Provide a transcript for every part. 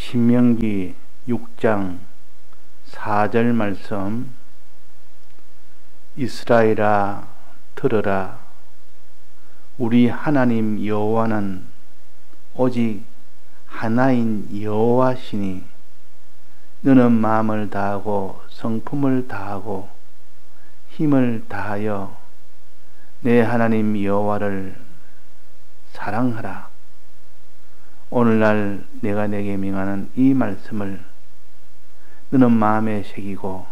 신명기 6장 4절 말씀. 이스라엘아 들으라. 우리 하나님 여호와는 오직 하나인 여호와시니 너는 마음을 다하고 성품을 다하고 힘을 다하여 내 하나님 여호와를 사랑하라. 오늘날 내가 내게 명하는 이 말씀을 너는 마음에 새기고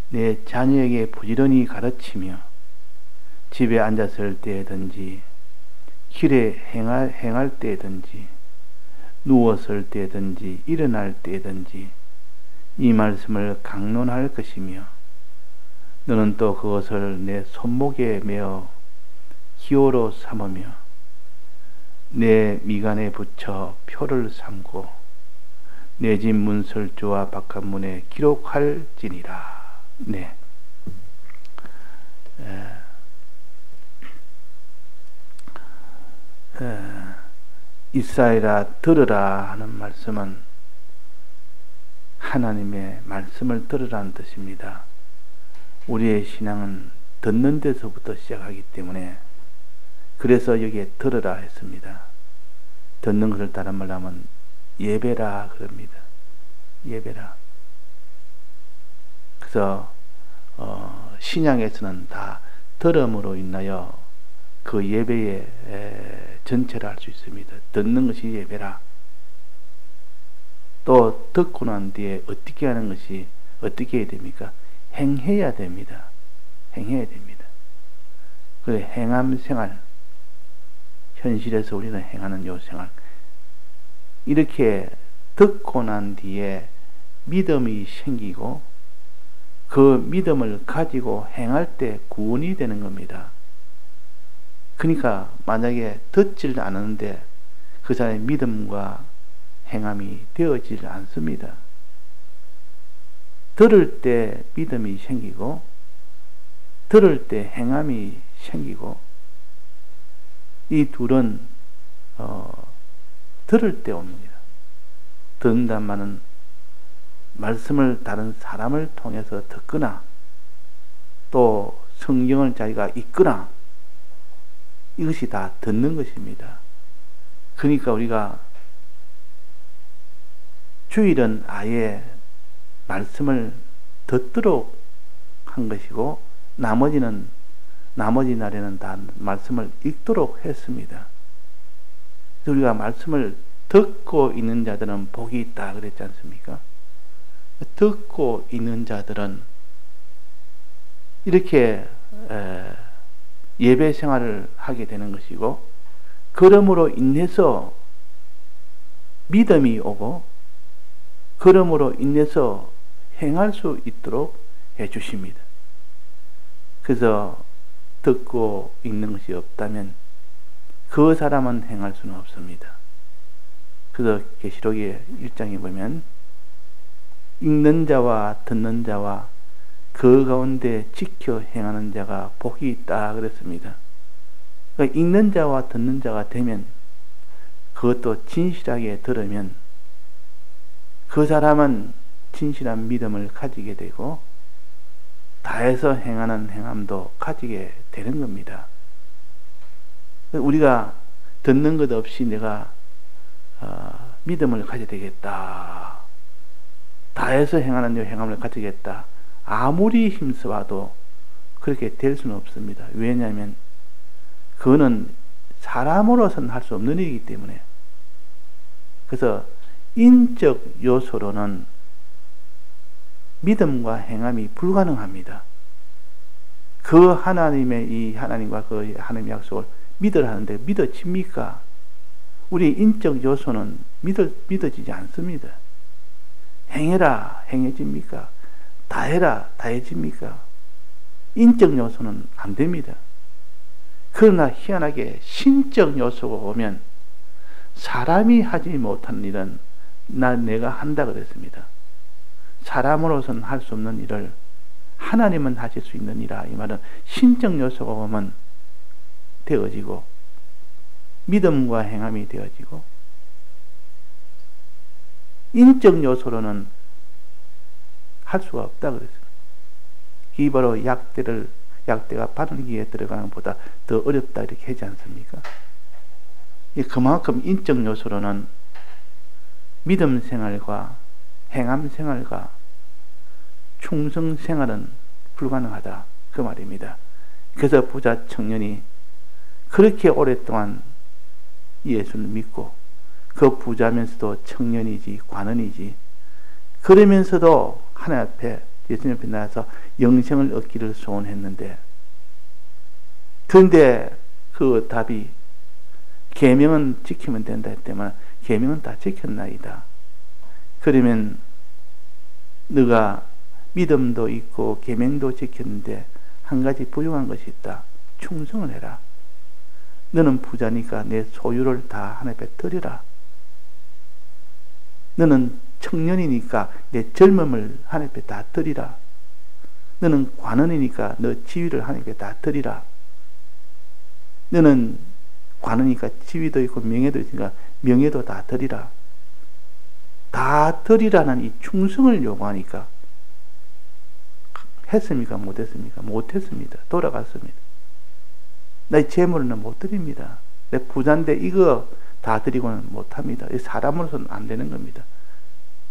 내 자녀에게 부지런히 가르치며 집에 앉았을 때든지 길에 행할 때든지 누웠을 때든지 일어날 때든지 이 말씀을 강론할 것이며 너는 또 그것을 내 손목에 메어 기호로 삼으며 내 미간에 붙여 표를 삼고 내 집 문설주와 바깥문에 기록할지니라. 네. 이스라엘아 들으라 하는 말씀은 하나님의 말씀을 들으라는 뜻입니다. 우리의 신앙은 듣는 데서부터 시작하기 때문에 그래서 여기에 들으라 했습니다. 듣는 것을 다른 말로 하면 예배라 그럽니다. 예배라. 그래서 신약에서는 다 들음으로 인하여 그 예배의 전체를 알 수 있습니다. 듣는 것이 예배라. 또 듣고 난 뒤에 어떻게 하는 것이 어떻게 해야 됩니까? 행해야 됩니다. 행해야 됩니다. 그 행함 생활, 현실에서 우리는 행하는 요 생활, 이렇게 듣고 난 뒤에 믿음이 생기고 그 믿음을 가지고 행할 때 구원이 되는 겁니다. 그러니까 만약에 듣질 않았는데 그 사람의 믿음과 행함이 되어지질 않습니다. 들을 때 믿음이 생기고 들을 때 행함이 생기고 이 둘은 들을 때 옵니다. 듣는단 말은 말씀을 다른 사람을 통해서 듣거나 또 성경을 자기가 읽거나 이것이 다 듣는 것입니다. 그러니까 우리가 주일은 아예 말씀을 듣도록 한 것이고 나머지 날에는 다 말씀을 읽도록 했습니다. 우리가 말씀을 듣고 있는 자들은 복이 있다 그랬지 않습니까? 듣고 있는 자들은 이렇게 예배 생활을 하게 되는 것이고 그러므로 인해서 믿음이 오고 그러므로 인해서 행할 수 있도록 해주십니다. 그래서 듣고 있는 것이 없다면 그 사람은 행할 수는 없습니다. 그래서 계시록의 1장에 보면 읽는 자와 듣는 자와 그 가운데 지켜 행하는 자가 복이 있다 그랬습니다. 그러니까 읽는 자와 듣는 자가 되면 그것도 진실하게 들으면 그 사람은 진실한 믿음을 가지게 되고 다해서 행하는 행함도 가지게 되는 겁니다. 우리가 듣는 것 없이 내가 믿음을 가져야 되겠다, 다해서 행하는 행함을 가지겠다, 아무리 힘써봐도 그렇게 될 수는 없습니다. 왜냐하면 그거는 사람으로서는 할 수 없는 일이기 때문에. 그래서 인적 요소로는 믿음과 행함이 불가능합니다. 그 하나님의 이 하나님과 그 하나님의 약속을 믿으라 하는데 믿어집니까? 우리 인적 요소는 믿어지지 않습니다. 행해라 행해집니까? 다해라 다해집니까? 인적 요소는 안 됩니다. 그러나 희한하게 신적 요소가 오면 사람이 하지 못한 일은 내가 한다 그랬습니다. 사람으로서는 할 수 없는 일을 하나님은 하실 수 있는 일이라. 이 말은 신적 요소가 오면 되어지고 믿음과 행함이 되어지고 인적 요소로는 할 수가 없다 그랬습니다. 이 바로 약대가 바늘기에 들어가는 것보다 더 어렵다 이렇게 하지 않습니까? 그만큼 인적 요소로는 믿음 생활과 행함 생활과 충성 생활은 불가능하다 그 말입니다. 그래서 부자 청년이 그렇게 오랫동안 예수를 믿고 그 부자면서도 청년이지 관원이지 그러면서도 하나님 앞에 예수님 앞에 나와서 영생을 얻기를 소원했는데, 그런데 그 답이 계명은 지키면 된다 했더만 계명은 다 지켰나이다. 그러면 너가 믿음도 있고 계명도 지켰는데 한 가지 부족한 것이 있다. 충성을 해라. 너는 부자니까 내 소유를 다 하나님 앞에 드리라. 너는 청년이니까 내 젊음을 하나님 앞에 다 드리라. 너는 관원이니까 너 지위를 하나님 앞에 다 드리라. 너는 관원이니까 지위도 있고 명예도 있으니까 명예도 다 드리라. 다 드리라는 이 충성을 요구하니까 했습니까? 못했습니까? 못했습니다. 돌아갔습니다. 내 재물은 못 드립니다. 내 부자인데 이거 다 드리고는 못합니다. 사람으로서는 안 되는 겁니다.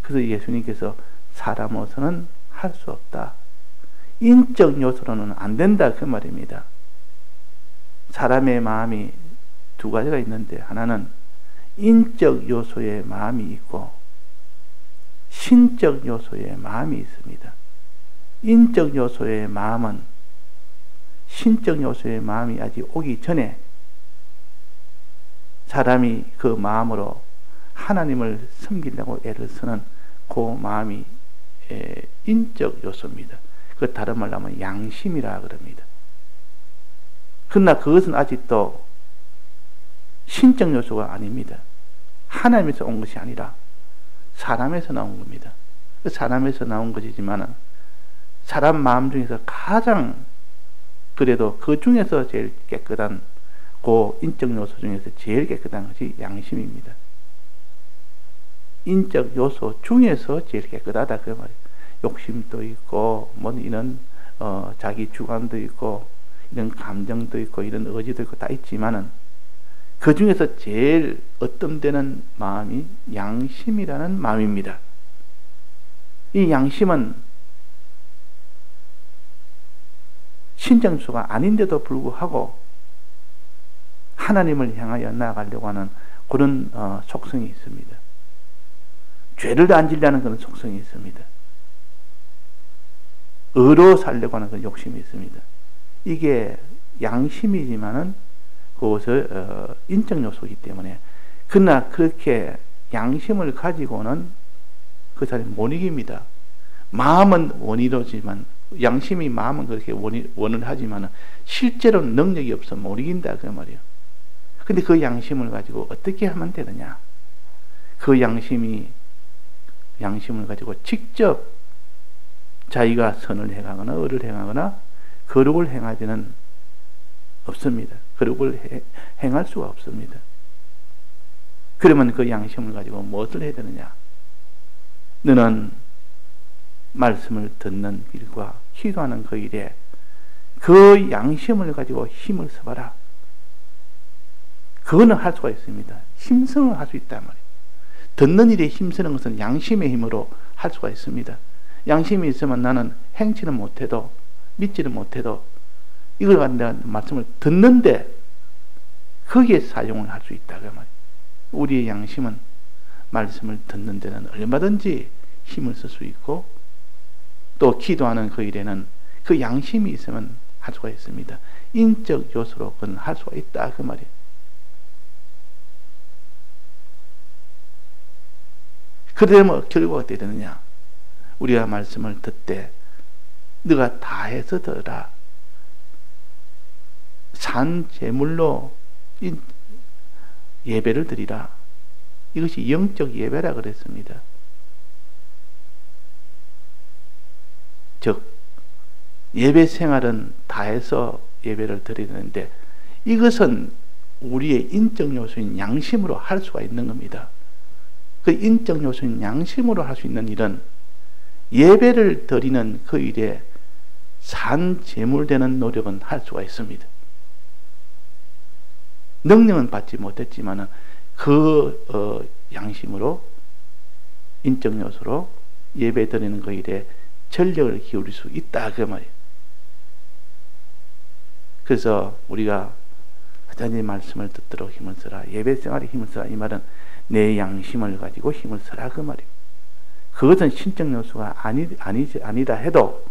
그래서 예수님께서 사람으로서는 할 수 없다. 인적 요소로는 안 된다 그 말입니다. 사람의 마음이 두 가지가 있는데, 하나는 인적 요소의 마음이 있고 신적 요소의 마음이 있습니다. 인적 요소의 마음은 신적 요소의 마음이 아직 오기 전에 사람이 그 마음으로 하나님을 섬기려고 애를 쓰는 그 마음이 인적 요소입니다. 그 다른 말로 하면 양심이라 그럽니다. 그러나 그것은 아직도 신적 요소가 아닙니다. 하나님에서 온 것이 아니라 사람에서 나온 겁니다. 사람에서 나온 것이지만 사람 마음 중에서 가장 그래도 그 중에서 제일 깨끗한 그 인적 요소 중에서 제일 깨끗한 것이 양심입니다. 인적 요소 중에서 제일 깨끗하다 그 말이에요. 욕심도 있고 뭐 이런 자기 주관도 있고 이런 감정도 있고 이런 의지도 있고 다 있지만은 그 중에서 제일 어떤 마음이 양심이라는 마음입니다. 이 양심은 신정수가 아닌데도 불구하고 하나님을 향하여 나아가려고 하는 그런 속성이 있습니다. 죄를 안 지려는 그런 속성이 있습니다. 의로 살려고 하는 그런 욕심이 있습니다. 이게 양심이지만은 그것을 인적 요소이기 때문에, 그러나 그렇게 양심을 가지고는 그 사람이 못 이깁니다. 마음은 원이로지만, 양심이 마음은 그렇게 원을 하지만 실제로는 능력이 없어 못 이긴다 그 말이에요. 근데 그 양심을 가지고 어떻게 하면 되느냐? 그 양심을 가지고 직접 자기가 선을 행하거나 의를 행하거나 거룩을 행하지는 없습니다. 거룩을 행할 수가 없습니다. 그러면 그 양심을 가지고 무엇을 해야 되느냐? 너는 말씀을 듣는 길과 기도하는 그 일에 그 양심을 가지고 힘을 써봐라. 그거는 할 수가 있습니다. 힘쓰는 할 수 있단 말이에요. 듣는 일에 힘쓰는 것은 양심의 힘으로 할 수가 있습니다. 양심이 있으면 나는 행치는 못해도 믿지는 못해도 이걸 가지고 내가 말씀을 듣는데 거기에 사용을 할 수 있다 그 말이에요. 우리의 양심은 말씀을 듣는 데는 얼마든지 힘을 쓸 수 있고 또 기도하는 그 일에는 그 양심이 있으면 할 수가 있습니다. 인적 요소로 그건 할 수가 있다 그 말이에요. 그러면 결과가 어떻게 되느냐? 우리가 말씀을 듣되 너가 다해서 들어라. 산 제물로 예배를 드리라. 이것이 영적 예배라 그랬습니다. 즉 예배 생활은 다해서 예배를 드리는데 이것은 우리의 인적 요소인 양심으로 할 수가 있는 겁니다. 그 인적 요소인 양심으로 할 수 있는 일은 예배를 드리는 그 일에 산재물되는 노력은 할 수가 있습니다. 능력은 받지 못했지만 그 양심으로, 인적 요소로 예배 드리는 그 일에 전력을 기울일 수 있다 그 말이에요. 그래서 우리가 하나님의 말씀을 듣도록 힘을 써라, 예배 생활에 힘을 써라, 이 말은 내 양심을 가지고 힘을 써라 그 말이에요. 그것은 신적 요소가 아니다 해도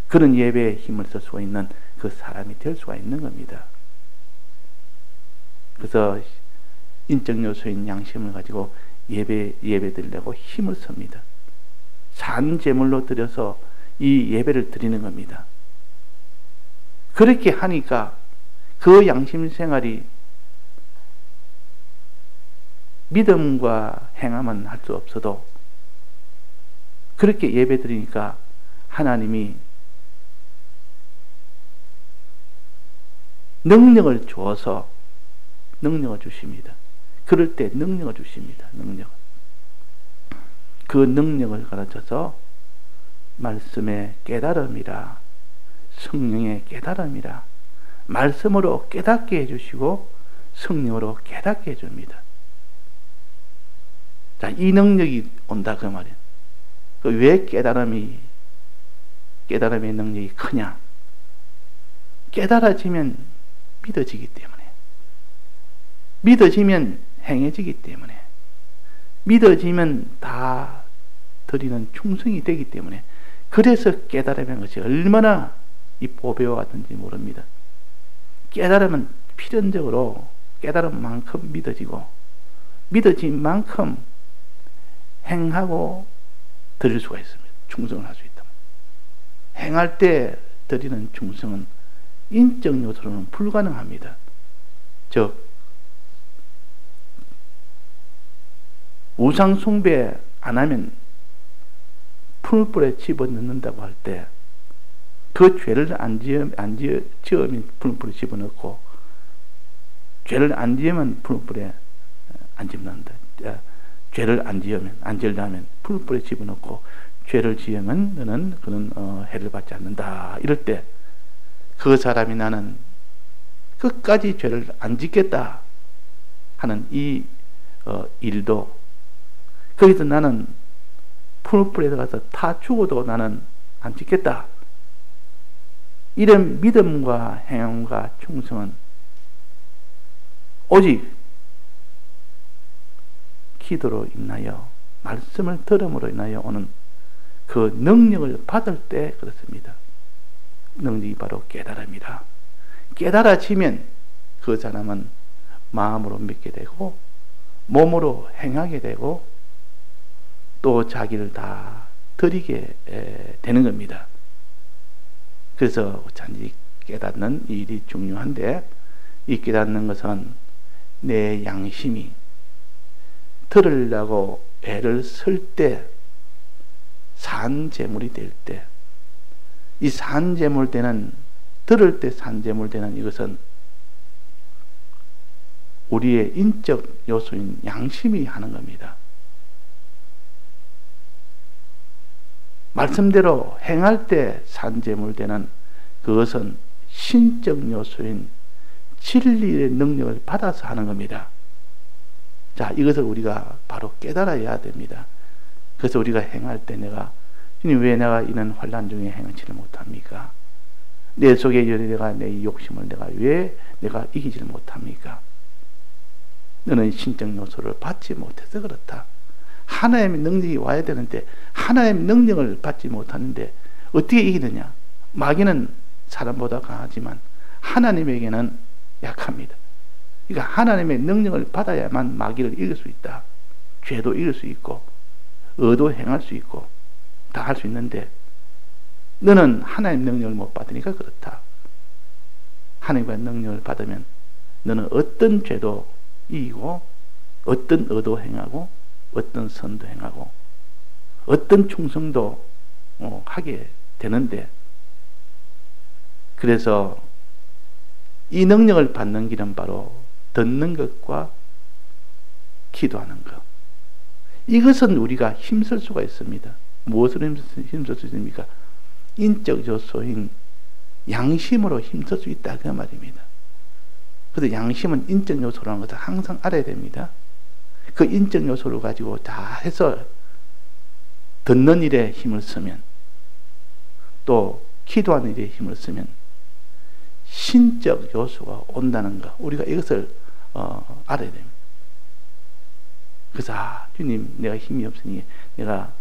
그런 예배에 힘을 쓸 수가 있는 그 사람이 될 수가 있는 겁니다. 그래서 인적 요소인 양심을 가지고 예배 드리려고 힘을 씁니다. 산 제물로 드려서 이 예배를 드리는 겁니다. 그렇게 하니까 그 양심 생활이 믿음과 행함은 할 수 없어도 그렇게 예배 드리니까 하나님이 능력을 주어서 능력을 주십니다. 그럴 때 능력을 주십니다. 그 능력을 가르쳐서 말씀의 깨달음이라, 성령의 깨달음이라, 말씀으로 깨닫게 해주시고 성령으로 깨닫게 해줍니다. 자, 이 능력이 온다 그 말이에요. 왜 깨달음의 능력이 크냐? 깨달아지면 믿어지기 때문에, 믿어지면 행해지기 때문에, 믿어지면 다 드리는 충성이 되기 때문에, 그래서 깨달음인 것이 얼마나 이 보배와 같은지 모릅니다. 깨달으면 필연적으로 깨달은 만큼 믿어지고, 믿어진 만큼 행하고 드릴 수가 있습니다. 충성을 할 수 있다. 행할 때 드리는 충성은 인적 요소로는 불가능합니다. 즉 우상 숭배 안 하면 풀불에 집어넣는다고 할 때 그 죄를 안 지으면 풀불에 집어넣고, 죄를 안 지으면 풀불에 안 집어넣는다. 죄를 안 지으면 풀불에 집어넣고, 죄를 지으면 그는 해를 받지 않는다. 이럴 때 그 사람이 나는 끝까지 죄를 안 짓겠다 하는 이 일도, 거기서 나는 풀불에 들어가서 타 죽어도 나는 안 짓겠다, 이런 믿음과 행함과 충성은 오직 기도로 인하여, 말씀을 들음으로 인하여 오는 그 능력을 받을 때 그렇습니다. 능력이 바로 깨달음이라. 깨달아지면 그 사람은 마음으로 믿게 되고 몸으로 행하게 되고 또 자기를 다 드리게 되는 겁니다. 그래서 어쩐지 깨닫는 일이 중요한데, 이 깨닫는 것은 내 양심이 들으려고 애를 쓸 때 산재물이 될 때, 이 산재물 되는, 들을 때 산재물 되는 이것은 우리의 인적 요소인 양심이 하는 겁니다. 말씀대로 행할 때 산재물 되는 그것은 신적 요소인 진리의 능력을 받아서 하는 겁니다. 자, 이것을 우리가 바로 깨달아야 됩니다. 그래서 우리가 행할 때 주님, 왜 내가 이런 환난 중에 행하지를 못합니까? 내 속에 내가 내 욕심을 왜 내가 이기지를 못합니까? 너는 신적 요소를 받지 못해서 그렇다. 하나님의 능력이 와야 되는데 하나님의 능력을 받지 못하는데 어떻게 이기느냐? 마귀는 사람보다 강하지만 하나님에게는 약합니다. 그러니까 하나님의 능력을 받아야만 마귀를 이길 수 있다. 죄도 이길 수 있고 의도 행할 수 있고 다 할 수 있는데, 너는 하나님의 능력을 못 받으니까 그렇다. 하나님의 능력을 받으면 너는 어떤 죄도 이기고 어떤 의도 행하고 어떤 선도 행하고 어떤 충성도 하게 되는데, 그래서 이 능력을 받는 길은 바로 듣는 것과 기도하는 것, 이것은 우리가 힘쓸 수가 있습니다. 무엇으로 힘쓸 수 있습니까? 인적 요소인 양심으로 힘쓸 수 있다 그 말입니다. 그래서 양심은 인적 요소라는 것을 항상 알아야 됩니다. 그 인적 요소를 가지고 다 해서 듣는 일에 힘을 쓰면, 또 기도하는 일에 힘을 쓰면 신적 요소가 온다는 것, 우리가 이것을 알아야 됩니다. 그래서 주님, 내가 힘이 없으니, 내가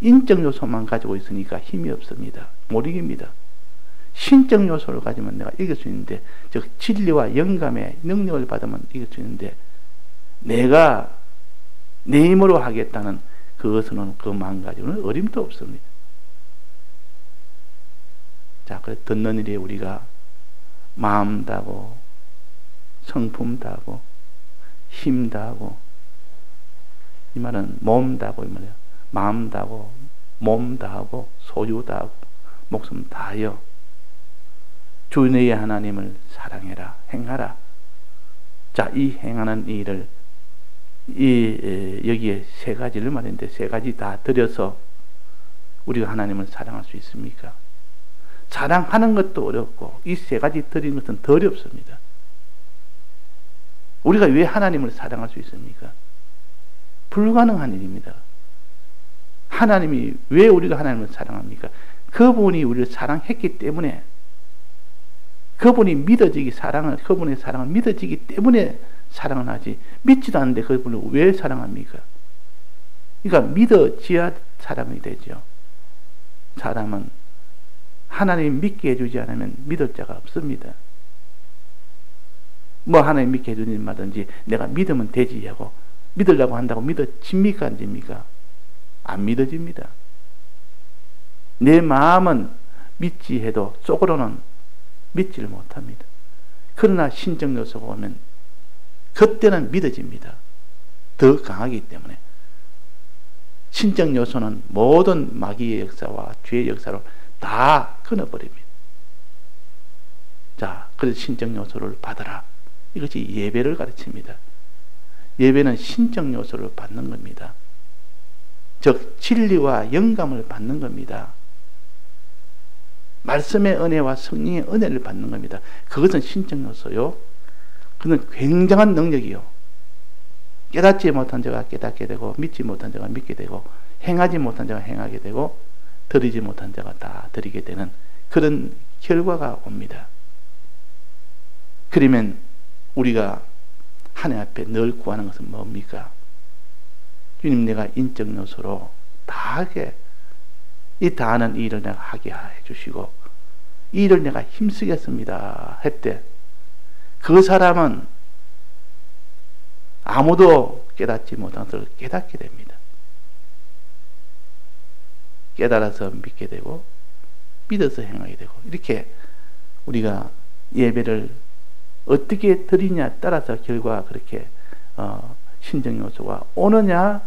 인적 요소만 가지고 있으니까 힘이 없습니다. 못 이깁니다. 신적 요소를 가지면 내가 이길 수 있는데, 즉 진리와 영감의 능력을 받으면 이길 수 있는데, 내가 내 힘으로 하겠다는 그것은 그만 가지고는 어림도 없습니다. 자, 그래서 듣는 일에 우리가 마음 다하고 성품 다하고 힘 다하고, 이 말은 몸 다하고, 이 말이에요. 마음 다하고 몸 다하고 소유 다하고 목숨 다하여 주 너의 하나님을 사랑해라, 행하라. 자, 이 행하는 일을 여기에 세 가지를 말했는데, 세 가지 다 들여서 우리가 하나님을 사랑할 수 있습니까? 사랑하는 것도 어렵고 이 세 가지 드리는 것은 더 어렵습니다. 우리가 왜 하나님을 사랑할 수 있습니까? 불가능한 일입니다. 하나님이 왜 우리가 하나님을 사랑합니까? 그분이 우리를 사랑했기 때문에, 그분의 사랑을 믿어지기 때문에 사랑을 하지, 믿지도 않는데 그분을 왜 사랑합니까? 그러니까 믿어지야 사랑이 되죠. 사람은 하나님 믿게 해주지 않으면 믿을 자가 없습니다. 뭐 하나님 믿게 해주는 말든지 내가 믿으면 되지 하고 믿으려고 한다고 믿어집니까 안 됩니까? 안 믿어집니다. 내 마음은 믿지 해도 속으로는 믿지를 못합니다. 그러나 신적 요소가 오면 그때는 믿어집니다. 더 강하기 때문에. 신적 요소는 모든 마귀의 역사와 죄의 역사로 다 끊어버립니다. 자, 그래서 신적 요소를 받아라. 이것이 예배를 가르칩니다. 예배는 신적 요소를 받는 겁니다. 즉 진리와 영감을 받는 겁니다. 말씀의 은혜와 성령의 은혜를 받는 겁니다. 그것은 신적 요소요. 그는 굉장한 능력이요. 깨닫지 못한 자가 깨닫게 되고, 믿지 못한 자가 믿게 되고, 행하지 못한 자가 행하게 되고, 드리지 못한 자가 다 드리게 되는 그런 결과가 옵니다. 그러면 우리가 하나님 앞에 늘 구하는 것은 뭡니까? 주님, 내가 인적 요소로 다하게, 이 다하는 일을 내가 하게 해주시고 이 일을 내가 힘쓰겠습니다 했대. 그 사람은 아무도 깨닫지 못한 것을 깨닫게 됩니다. 깨달아서 믿게 되고 믿어서 행하게 되고, 이렇게 우리가 예배를 어떻게 드리냐에 따라서 결과가 그렇게 신적 요소가 오느냐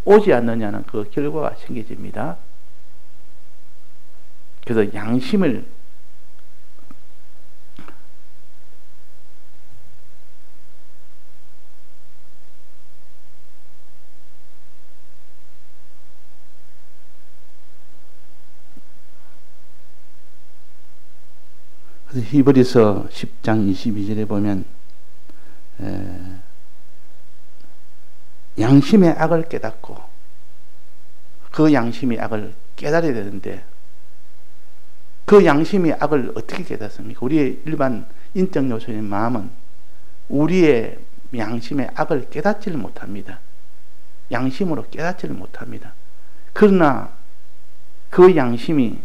오지 않느냐는 그 결과가 생겨집니다. 그래서 양심을 그래서 히브리서 10장 22절에 보면 양심의 악을 깨닫고, 그 양심이 악을 깨달아야 되는데 그 양심이 악을 어떻게 깨닫습니까? 우리의 일반 인적 요소인 마음은 우리의 양심의 악을 깨닫지를 못합니다. 양심으로 깨닫지를 못합니다. 그러나 그 양심이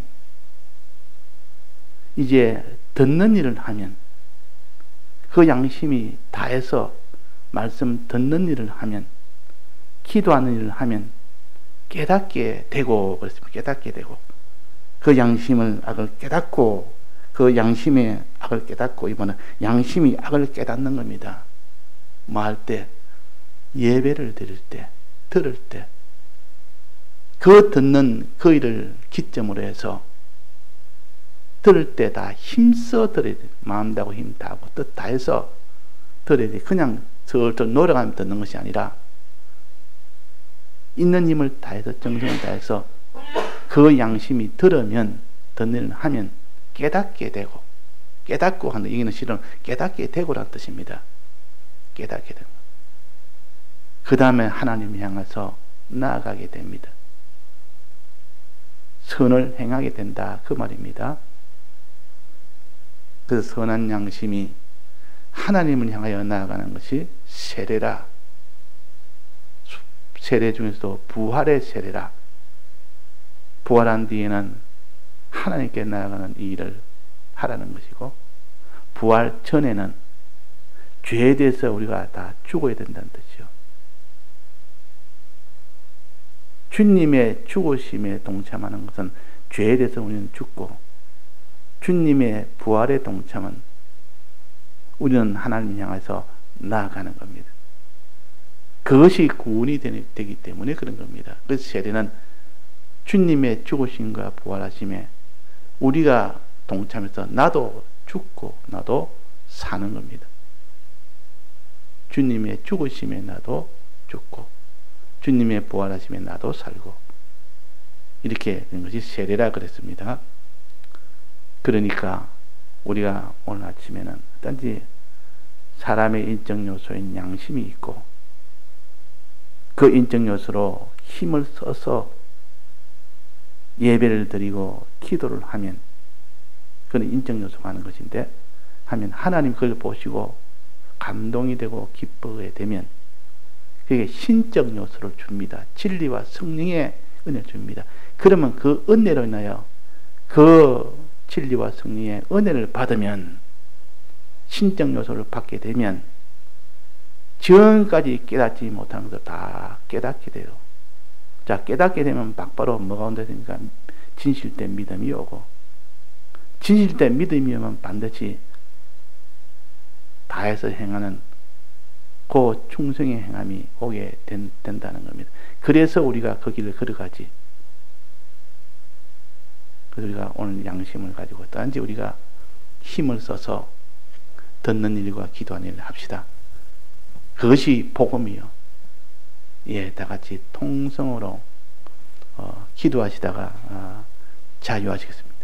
이제 듣는 일을 하면, 그 양심이 다해서 말씀 듣는 일을 하면, 기도하는 일을 하면 깨닫게 되고, 그렇습니다. 깨닫게 되고, 그 양심을 악을 깨닫고, 그 양심의 악을 깨닫고, 이번엔 양심이 악을 깨닫는 겁니다. 뭐 할 때? 예배를 드릴 때, 들을 때, 그 듣는 그 일을 기점으로 해서 들을 때 다 힘써 들어야 돼. 마음 다하고 힘 다하고 뜻 다해서 들어야 돼. 그냥 슬슬 노력하면 듣는 것이 아니라 있는 힘을 다해서 정성을 다해서 그 양심이 들으면 듣는 일을 하면 깨닫게 되고, 깨닫고 하는 이게는 실은 깨닫게 되고란 뜻입니다. 깨닫게 되고 그 다음에 하나님을 향해서 나아가게 됩니다. 선을 행하게 된다 그 말입니다. 그 선한 양심이 하나님을 향하여 나아가는 것이 세례라. 세례 중에서도 부활의 세례라. 부활한 뒤에는 하나님께 나아가는 이 일을 하라는 것이고, 부활 전에는 죄에 대해서 우리가 다 죽어야 된다는 뜻이요. 주님의 죽으심에 동참하는 것은 죄에 대해서 우리는 죽고, 주님의 부활에 동참은 우리는 하나님을 향해서 나아가는 겁니다. 그것이 구원이 되기 때문에 그런 겁니다. 그래서 세례는 주님의 죽으심과 부활하심에 우리가 동참해서 나도 죽고 나도 사는 겁니다. 주님의 죽으심에 나도 죽고 주님의 부활하심에 나도 살고, 이렇게 된 것이 세례라 그랬습니다. 그러니까 우리가 오늘 아침에는 단지 사람의 인적 요소인 양심이 있고, 그 인적 요소로 힘을 써서 예배를 드리고 기도를 하면 그건 인적 요소가 하는 것인데, 하면 하나님 그걸 보시고 감동이 되고 기쁘게 되면 그게 신적 요소를 줍니다. 진리와 성령의 은혜를 줍니다. 그러면 그 은혜로 인하여 그 진리와 성령의 은혜를 받으면, 신적 요소를 받게 되면 지금까지 깨닫지 못하는 것을 다 깨닫게 돼요. 자, 깨닫게 되면 바로 뭐가 온다 되니까 진실된 믿음이 오고, 진실된 믿음이 오면 반드시 다해서 행하는 그 충성의 행함이 오게 된다는 겁니다. 그래서 우리가 그 길을 걸어가지. 그래서 우리가 오늘 양심을 가지고 단지 우리가 힘을 써서 듣는 일과 기도하는 일을 합시다. 그것이 복음이요. 예, 다 같이 통성으로 기도하시다가 자유하시겠습니다.